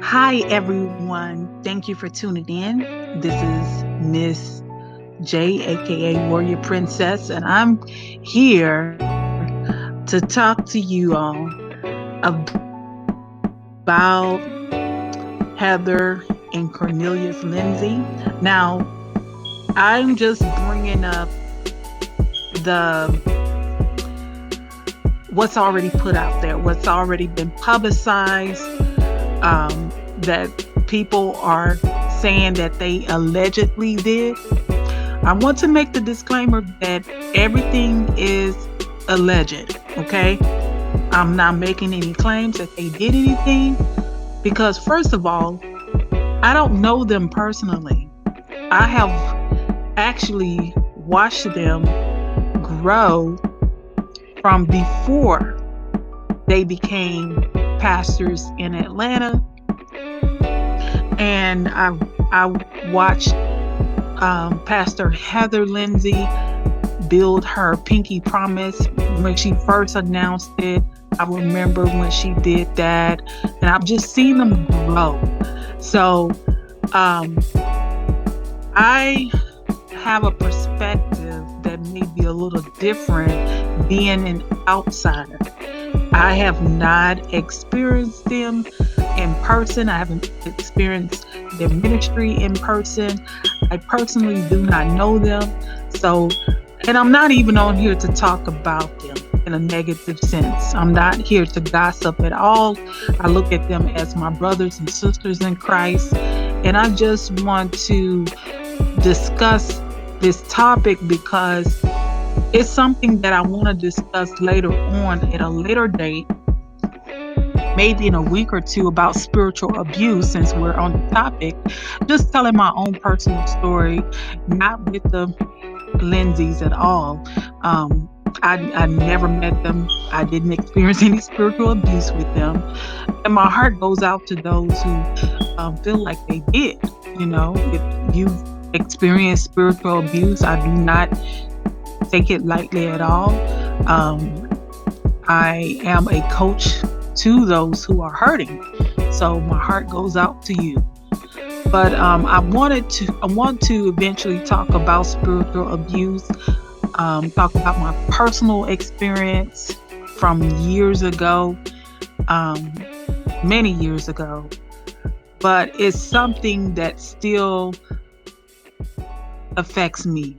Hi, everyone. Thank you for tuning in. This is Miss J, aka Warrior Princess, and I'm here to talk to you all about Heather and Cornelius Lindsey. Now, I'm just bringing up the what's already put out there, what's already been publicized, that people are saying that they allegedly did. I want to make the disclaimer that everything is alleged, okay? I'm not making any claims that they did anything because, first of all, I don't know them personally. I have actually watched them grow from before they became pastors in Atlanta, and I watched Pastor Heather Lindsey build her pinky promise when she first announced it. I remember when she did that, and I've just seen them grow. So um, I have a perspective that may be a little different being an outsider. I have not experienced them in person. I haven't experienced their ministry in person. I personally do not know them. So, and I'm not even on here to talk about them in a negative sense. I'm not here to gossip at all. I look at them as my brothers and sisters in Christ. And I just want to discuss this topic because it's something that I want to discuss later on at a later date, maybe in a week or two, about spiritual abuse since we're on the topic. Just telling my own personal story, not with the Lindsays at all. Um, I never met them. I didn't experience any spiritual abuse with them. And my heart goes out to those who feel like they did. You know, if you've experienced spiritual abuse, I do not take it lightly at all. Um, I am a coach to those who are hurting. So my heart goes out to you. But I want to eventually talk about spiritual abuse, talk about my personal experience from years ago, um, many years ago. But it's something that still affects me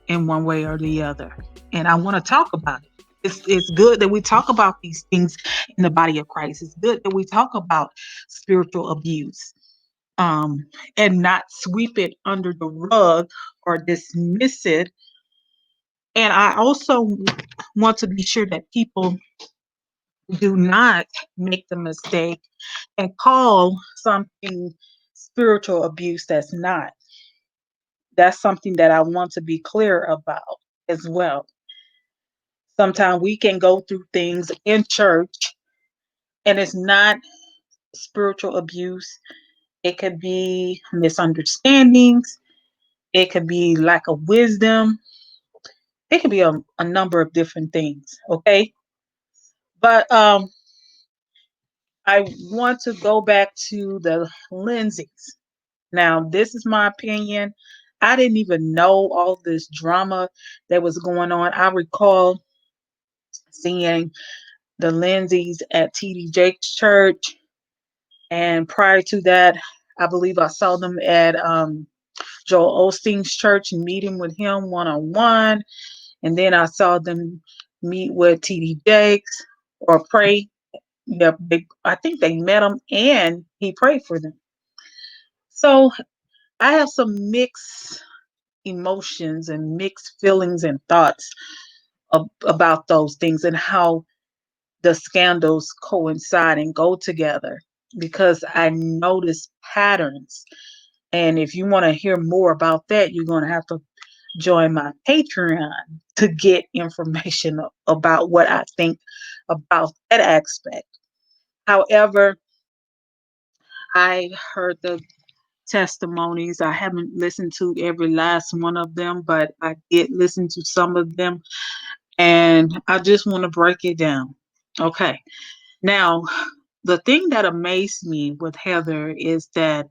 in one way or the other. And I want to talk about it. It's good that we talk about these things in the body of Christ. It's good that we talk about spiritual abuse, um, and not sweep it under the rug or dismiss it. And I also want to be sure that people do not make the mistake and call something spiritual abuse that's not. That's something that I want to be clear about as well. Sometimes we can go through things in church and it's not spiritual abuse. It could be misunderstandings. It could be lack of wisdom. It could be a number of different things. Okay. But I want to go back to the Lindsays. Now, this is my opinion. I didn't even know all this drama that was going on. I recall seeing the Lindsays at TD Jake's church. And prior to that, I believe I saw them at Joel Osteen's church and meeting with him one on one. And then I saw them meet with TD Jakes or pray. Yeah, I think they met him and he prayed for them. So I have some mixed emotions and mixed feelings and thoughts about those things and how the scandals coincide and go together because I notice patterns. And if you want to hear more about that, you're going to have to join my Patreon to get information about what I think about that aspect. However, I heard the testimonies. I haven't listened to every last one of them, but I did listen to some of them and I just want to break it down. Okay. Now, the thing that amazed me with Heather is that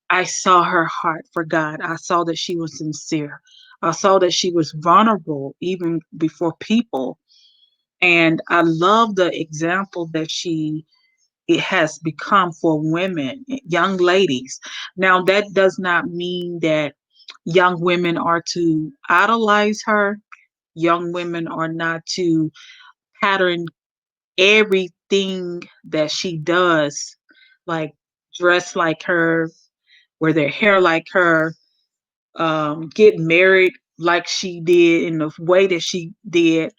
I saw her heart for God. I saw that she was sincere. I saw that she was vulnerable even before people. And I love the example that she it has become for women, young ladies. Now, that does not mean that young women are to idolize her. Young women are not to pattern everything that she does, like dress like her, wear their hair like her, get married like she did in the way that she did,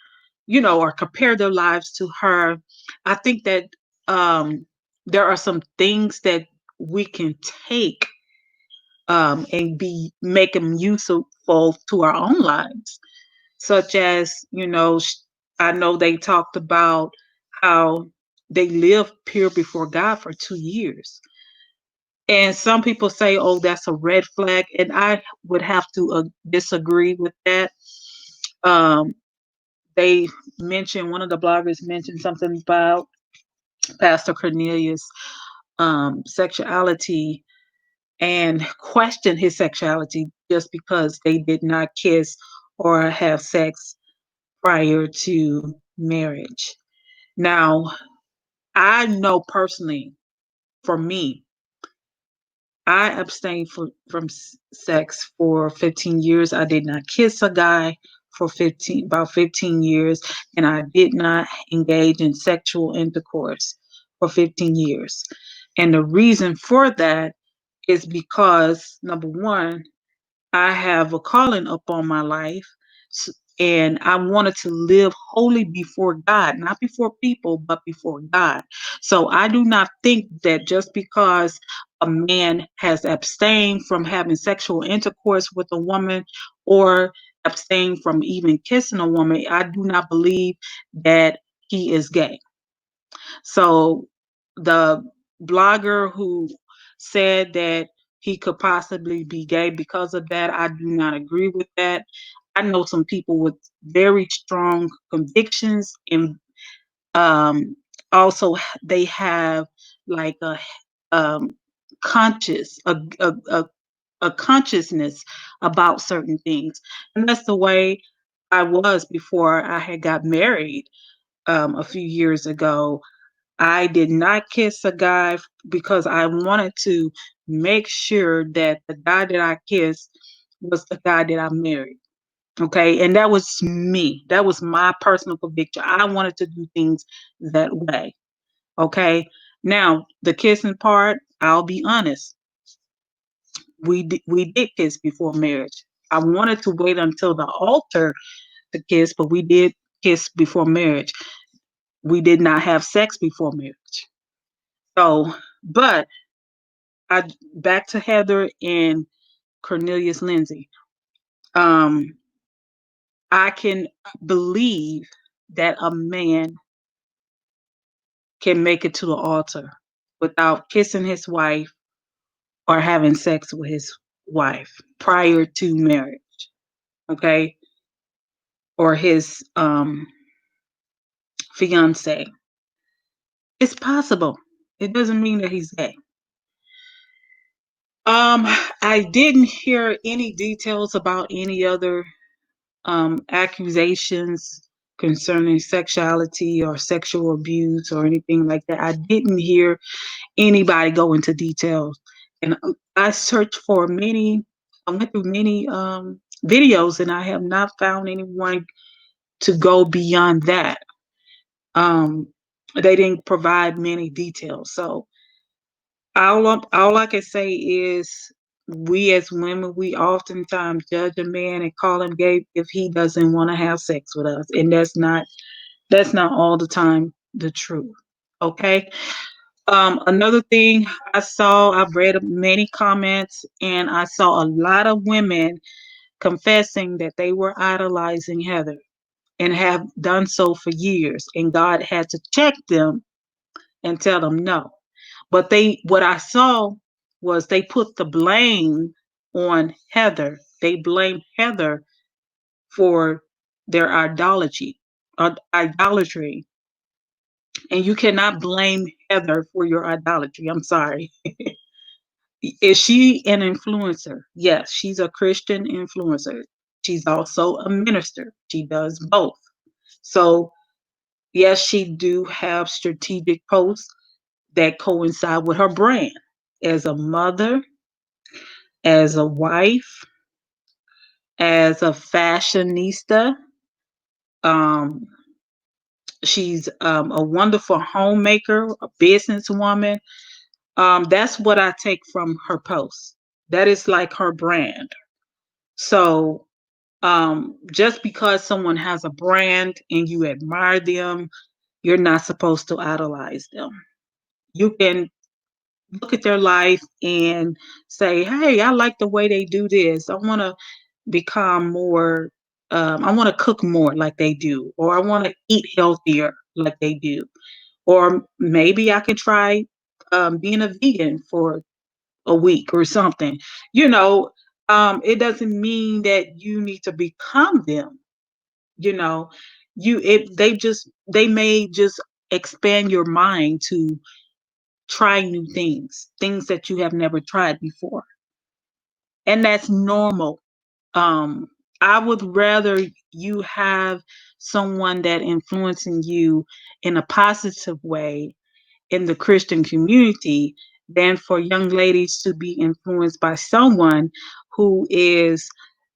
or compare their lives to her. I think that um, there are some things that we can take and be make them useful to our own lives, such as I know they talked about how they lived pure before God for 2 years. And some people say, oh, that's a red flag. And I would have to disagree with that. Um, they mentioned, one of the bloggers mentioned something about Pastor Cornelius' sexuality and questioned his sexuality just because they did not kiss or have sex prior to marriage. Now, I know personally, for me, I abstained from sex for 15 years. I did not kiss a guy for about 15 years, and I did not engage in sexual intercourse for 15 years. And the reason for that is because, number one, I have a calling upon my life, and I wanted to live wholly before God, not before people, but before God. So I do not think that just because a man has abstained from having sexual intercourse with a woman or abstained from even kissing a woman, I do not believe that he is gay. So the blogger who said that he could possibly be gay because of that, I do not agree with that. I know some people with very strong convictions, and um, also they have like um, conscious a consciousness about certain things, and that's the way I was before I had got married a few years ago. I did not kiss a guy because I wanted to make sure that the guy that I kissed was the guy that I married. Okay. And that was me. That was my personal conviction. I wanted to do things that way. Okay. Now, the kissing part, I'll be honest. We did kiss before marriage. I wanted to wait until the altar to kiss, but we did kiss before marriage. We did not have sex before marriage. So, but I back to Heather and Cornelius Lindsey. Um, I can believe that a man can make it to the altar without kissing his wife or having sex with his wife prior to marriage, okay, or his fiance. It's possible. It doesn't mean that he's gay. Um, I didn't hear any details about any other accusations concerning sexuality or sexual abuse or anything like that. I didn't hear anybody go into details. And I searched for many, I went through many videos, and I have not found anyone to go beyond that. Um, they didn't provide many details. So all I can say is we as women, we oftentimes judge a man and call him gay if he doesn't want to have sex with us. And that's not all the time the truth. Okay. Another thing I've read many comments, and I saw a lot of women confessing that they were idolizing Heather and have done so for years. And God had to check them and tell them no. But what I saw was they put the blame on Heather. They blamed Heather for their idolatry. And you cannot blame Heather for your idolatry. I'm sorry. Is she an influencer? Yes, she's a Christian influencer. She's also a minister. She does both. So, yes, she do have strategic posts that coincide with her brand as a mother, as a wife, as a fashionista. Um, she's a wonderful homemaker, a businesswoman. That's what I take from her posts. That is like her brand. So just because someone has a brand and you admire them, you're not supposed to idolize them. You can look at their life and say, hey, I like the way they do this. I want to become more, I want to cook more like they do, or I want to eat healthier like they do. Or maybe I could try being a vegan for a week or something. You know, it doesn't mean that you need to become them. You know, they may just expand your mind to try new things that you have never tried before. And that's normal. Um, I would rather you have someone that influencing you in a positive way in the Christian community than for young ladies to be influenced by someone who is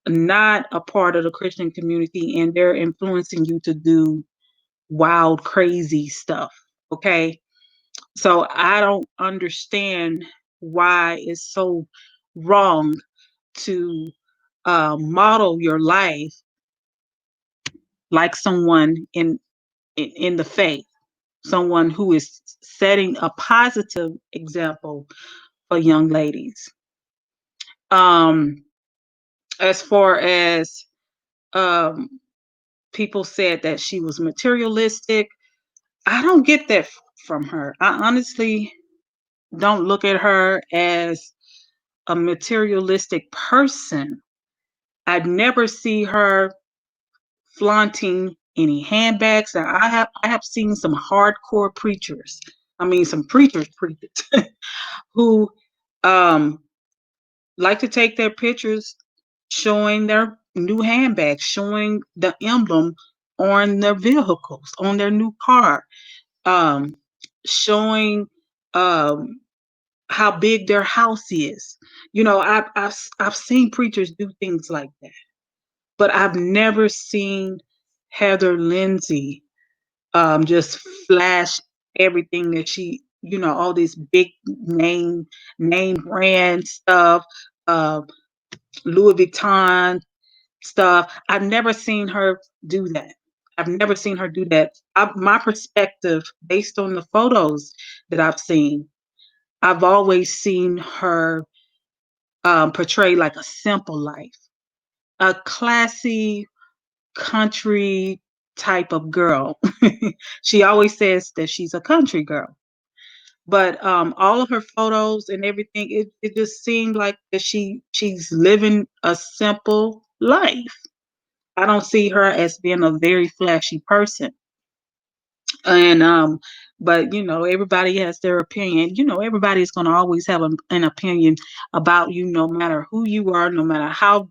not a part of the Christian community and they're influencing you to do wild, crazy stuff. Okay. So I don't understand why it's so wrong to model your life like someone in the faith, someone who is setting a positive example for young ladies. Um, as far as um, people said that she was materialistic, I don't get that from her. I honestly don't look at her as a materialistic person. I'd never see her flaunting any handbags. Now, I have seen some hardcore preachers. I mean, some preachers who um, like to take their pictures showing their new handbags, showing the emblem on their vehicles, on their new car, um, showing um, how big their house is. You know, I've seen preachers do things like that, but I've never seen Heather Lindsey just flash everything that she, all this big name brand stuff, uh, Louis Vuitton stuff. I've never seen her do that. I've never seen her do that. My perspective, based on the photos that I've seen, I've always seen her portray like a simple life, a classy country type of girl. She always says that she's a country girl. But all of her photos and everything, it just seemed like that she's living a simple life. I don't see her as being a very flashy person. And but everybody has their opinion. Everybody's going to always have an opinion about you, no matter who you are, no matter how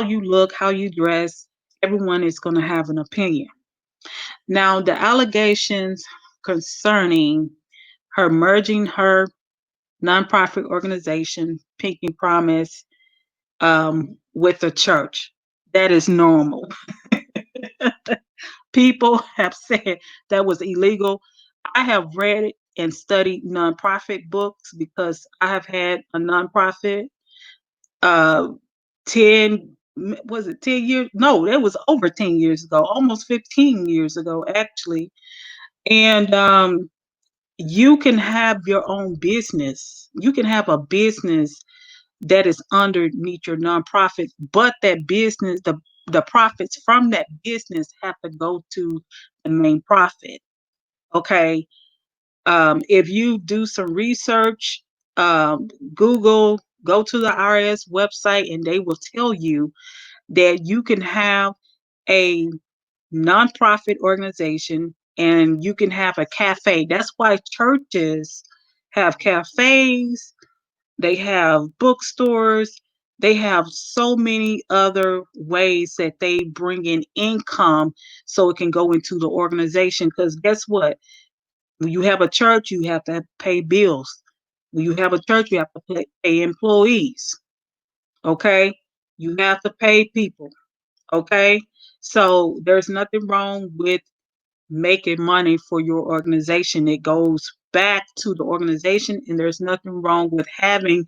you look, how you dress. Everyone is going to have an opinion. Now, the allegations concerning her merging her nonprofit organization, Pinky Promise, with the church, that is normal. People have said that was illegal. I have read and studied nonprofit books because I have had a nonprofit. Uh, 10 was it 10 years? No, that was over 10 years ago, almost 15 years ago, actually. And you can have your own business. You can have a business that is underneath your nonprofit, but that business, the profits from that business have to go to the main profit. Okay. If you do some research, Google, go to the IRS website, and they will tell you that you can have a nonprofit organization and you can have a cafe. That's why churches have cafes, they have bookstores, they have so many other ways that they bring in income so it can go into the organization. Because guess what? When you have a church, you have to pay bills. When you have a church, you have to pay employees. Okay? You have to pay people. Okay? So there's nothing wrong with making money for your organization. It goes back to the organization, and there's nothing wrong with having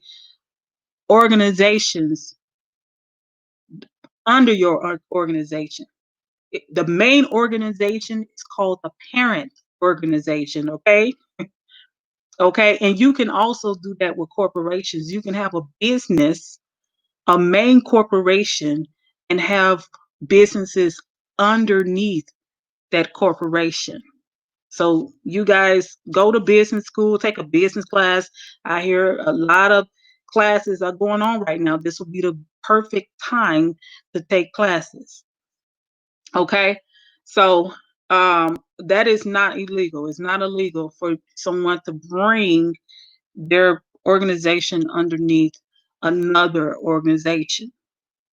organizations under your organization. The main organization is called the parent organization, okay? Okay, and you can also do that with corporations. You can have a business, a main corporation, and have businesses underneath that corporation. So you guys go to business school, take a business class. I hear a lot of classes are going on right now. This will be the perfect time to take classes. Okay? So that is not illegal. It's not illegal for someone to bring their organization underneath another organization.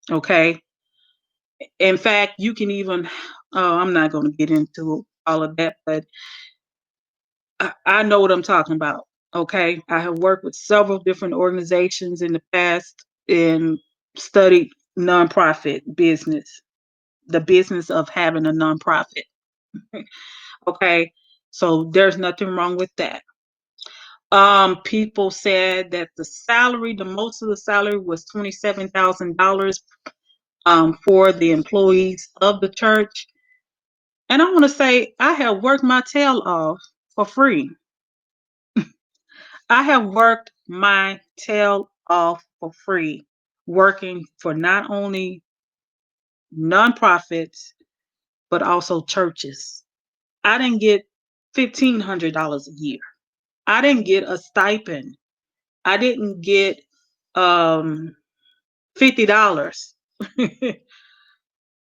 Okay? In fact, you can even I'm not going to get into all of that, but I know what I'm talking about. Okay. I have worked with several different organizations in the past and studied nonprofit business, the business of having a nonprofit. Okay. So there's nothing wrong with that. People said that the most of the salary was $27,000 for the employees of the church. And I want to say I have worked my tail off for free. I have worked my tail off for free, working for not only nonprofits, but also churches. I didn't get $1,500 a year. I didn't get a stipend. I didn't get um, $50.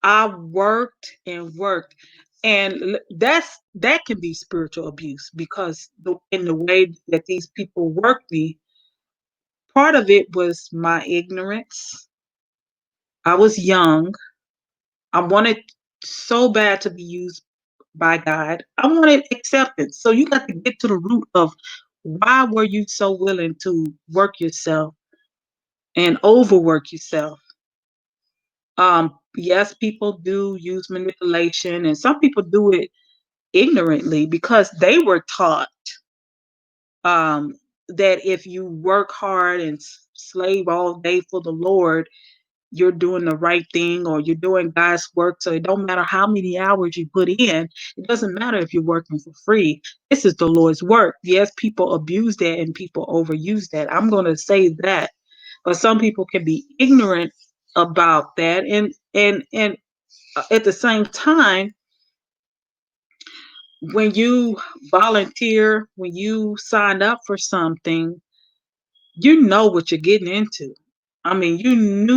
I worked and worked. And that can be spiritual abuse because in the way that these people worked me, part of it was my ignorance. I was young. I wanted so bad to be used by God. I wanted acceptance. So you got to get to the root of why were you so willing to work yourself and overwork yourself. Yes, people do use manipulation, and some people do it ignorantly because they were taught um, that if you work hard and slave all day for the Lord, you're doing the right thing or you're doing God's work. So it don't matter how many hours you put in. It doesn't matter if you're working for free. This is the Lord's work. Yes, people abuse that and people overuse that. I'm going to say that. But some people can be ignorant about that and at the same time when you volunteer, when you sign up for something, you know what you're getting into. I mean,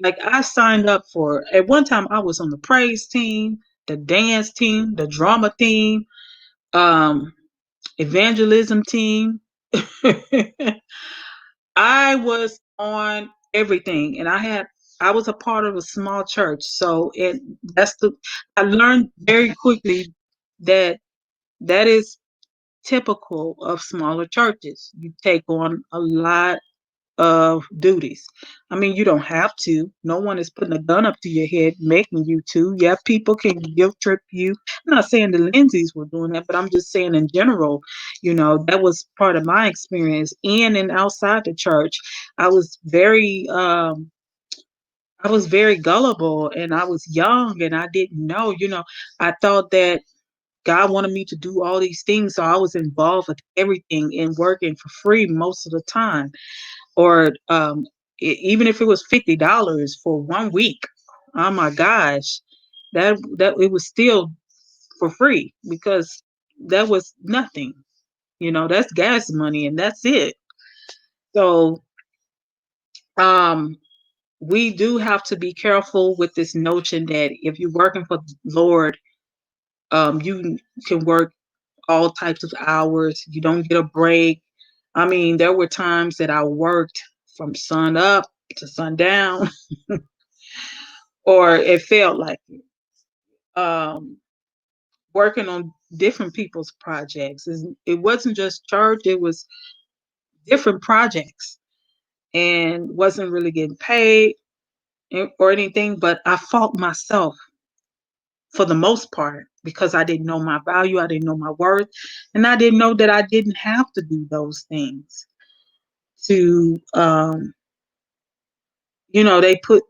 like I signed up for, at one time I was on the praise team, the dance team, the drama team, um, evangelism team. I was on everything and I was a part of a small church. So I learned very quickly that that is typical of smaller churches. You take on a lot of duties. I mean, you don't have to. No one is putting a gun up to your head making you to. Yeah, people can guilt trip you. I'm not saying the Lindseys were doing that, but I'm just saying in general, that was part of my experience in and outside the church. I was very I was very gullible and I was young and I didn't know, I thought that God wanted me to do all these things, so I was involved with everything and working for free most of the time or even if it was $50 for 1 week. Oh my gosh, that it was still for free because that was nothing. That's gas money and that's it. So um, we do have to be careful with this notion that if you're working for the Lord, You can work all types of hours. You don't get a break. I mean, there were times that I worked from sun up to sundown, or it felt like um, working on different people's projects. It wasn't just church; it was different projects, and wasn't really getting paid or anything. But I fought myself for the most part because I didn't know my value, I didn't know my worth, and I didn't know that I didn't have to do those things to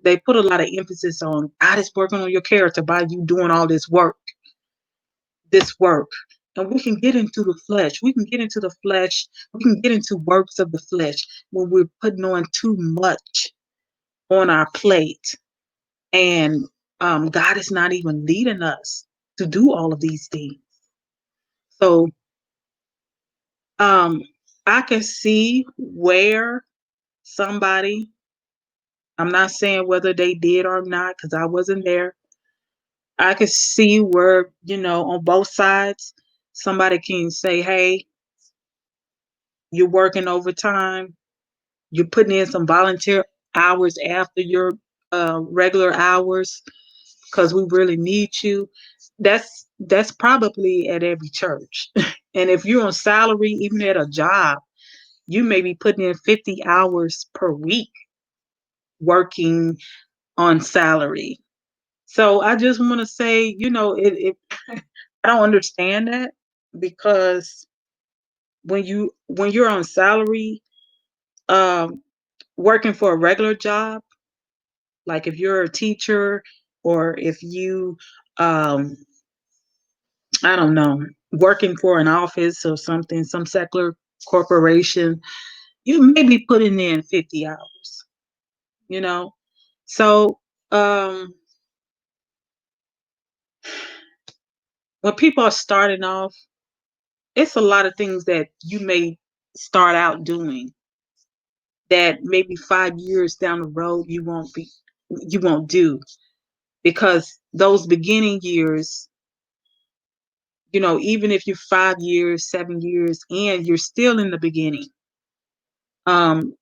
they put a lot of emphasis on God is working on your character by you doing all this work. And we can get into the flesh. We can get into the flesh. We can get into works of the flesh when we're putting on too much on our plate. And God is not even leading us to do all of these things. So um, I can see where somebody, I'm not saying whether they did or not because I wasn't there. I could see where, on both sides, somebody can say, hey, you're working overtime, you're putting in some volunteer hours after your regular hours because we really need you. That's probably at every church. And if you're on salary, even at a job, you may be putting in 50 hours per week working on salary. So I just want to say, I don't understand that because when you're on salary, um, working for a regular job, like if you're a teacher or if you, um, I don't know, working for an office or something, some secular corporation, you may be putting in 50 hours, you know? So, um, when people are starting off, it's a lot of things that you may start out doing that maybe 5 years down the road you won't do because those beginning years, even if you're 5 years, 7 years in, you're still in the beginning.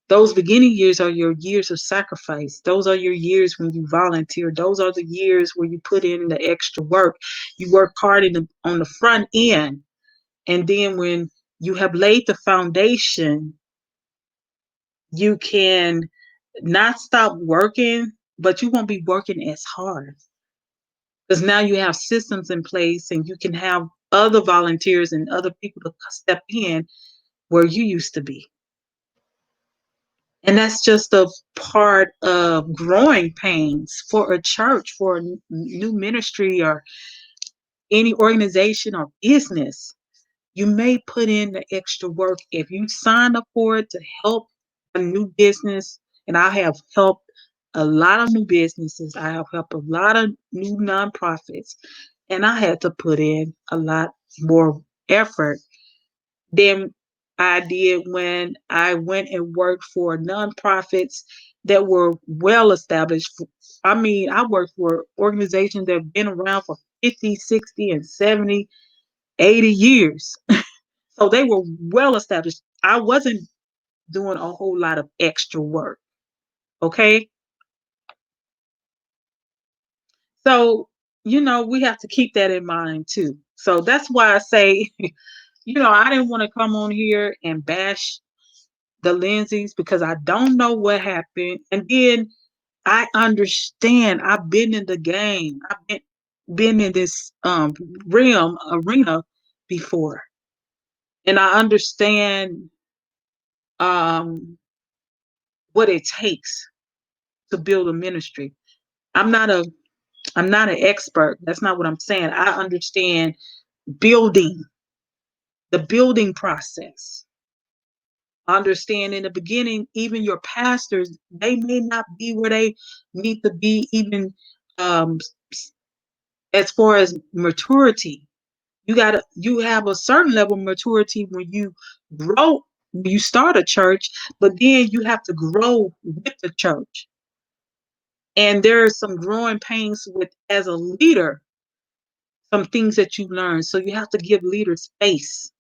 Those beginning years are your years of sacrifice. Those are your years when you volunteer. Those are the years where you put in the extra work. You work hard on the front end, and then when you have laid the foundation, you can not stop working, but you won't be working as hard because now you have systems in place and you can have other volunteers and other people to step in where you used to be. And that's just a part of growing pains for a church, for a new ministry, or any organization or business. You may put in the extra work if you sign up for it to help a new business. And I have helped a lot of new businesses. I have helped a lot of new nonprofits. And I had to put in a lot more effort than I did when I went and worked for nonprofits that were well established. I mean, I worked for organizations that have been around for 50, 60, and 70, 80 years. So they were well established. I wasn't doing a whole lot of extra work. Okay. So, we have to keep that in mind too. So that's why I say, I didn't want to come on here and bash the Lindseys because I don't know what happened. And then I understand. I've been in the game. I've been in this arena before. And I understand um what it takes to build a ministry. I'm not a I'm not an expert. That's not what I'm saying. I understand building, the building process. I understand in the beginning, even your pastors, they may not be where they need to be, even um, as far as maturity. You have a certain level of maturity when you grow, when you start a church, but then you have to grow with the church. And there are some growing pains with as a leader. some things that you learn. So you have to give leaders space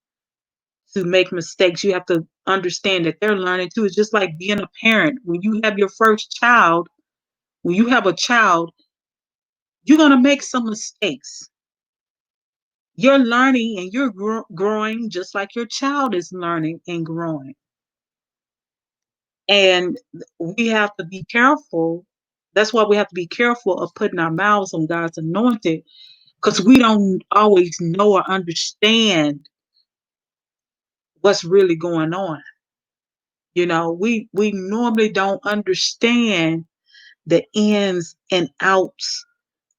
to make mistakes. You have to understand that they're learning too. It's just like being a parent. When you have your first child, when you have a child, you're going to make some mistakes. You're learning and you're growing just like your child is learning and growing. And we have to be careful. That's why we have to be careful of putting our mouths on God's anointed, because we don't always know or understand what's really going on. We normally don't understand the ins and outs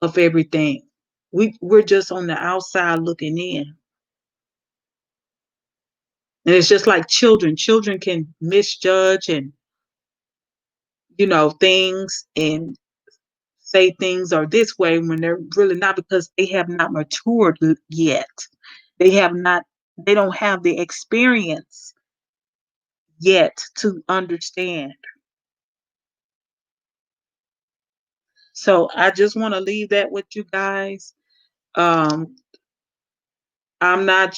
of everything. We're just on the outside looking in. And it's just like children. Children can misjudge and, things and say things are this way when they're really not, because they have not matured yet. They don't have the experience yet to understand. So I just want to leave that with you guys. Um, I'm not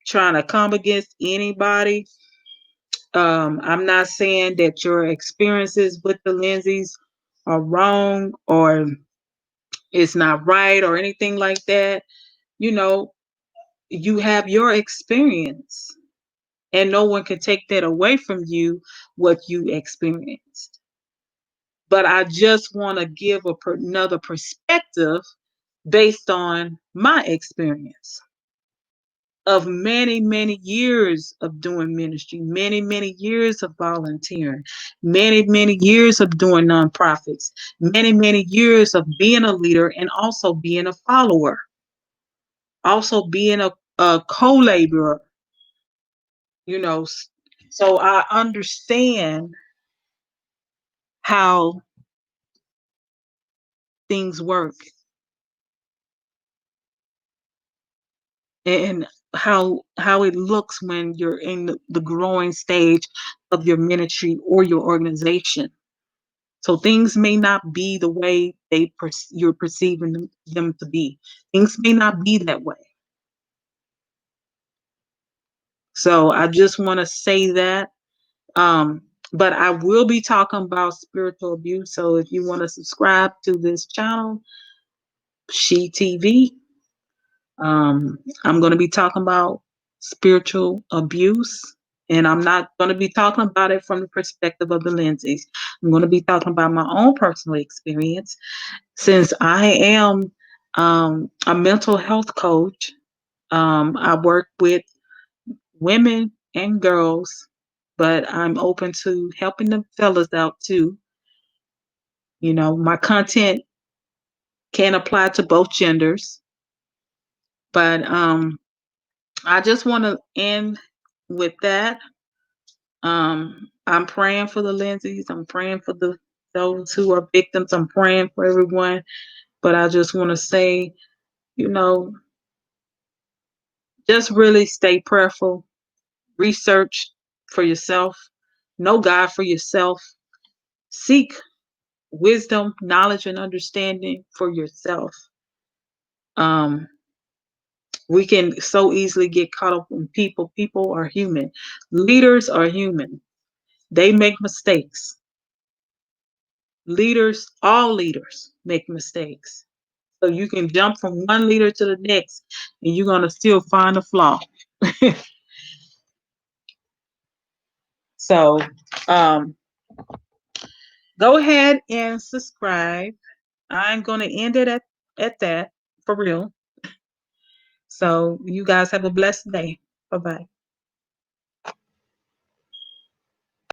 trying to come against anybody. I'm not saying that your experiences with the Lindseys are wrong or it's not right or anything like that. You know, you have your experience, and no one can take that away from you, what you experienced. But I just want to give another perspective based on my experience of many, many years of doing ministry, many, many years of volunteering, many, many years of doing nonprofits, many, many years of being a leader and also being a follower, also being a co-laborer, you know. So I understand how things work and how it looks when you're in the growing stage of your ministry or your organization. So things may not be the way you're perceiving them to be. Things may not be that way. So I just want to say that. Um, but I will be talking about spiritual abuse. So if you want to subscribe to this channel, She TV, I'm going to be talking about spiritual abuse. And I'm not going to be talking about it from the perspective of the Lindseys. I'm going to be talking about my own personal experience, since I am a mental health coach. I work with women and girls, but I'm open to helping the fellas out too. My content can apply to both genders, but I just want to end with that. I'm praying for the Lindseys. I'm praying for those who are victims. I'm praying for everyone. But I just want to say, you know, just really stay prayerful. Research for yourself. Know God for yourself. Seek wisdom, knowledge, and understanding for yourself. Um, we can so easily get caught up in people. People are human. Leaders are human. They make mistakes. All leaders make mistakes. So you can jump from one leader to the next and you're going to still find a flaw. So um, go ahead and subscribe. I'm going to end it at that, for real. So you guys have a blessed day. Bye-bye.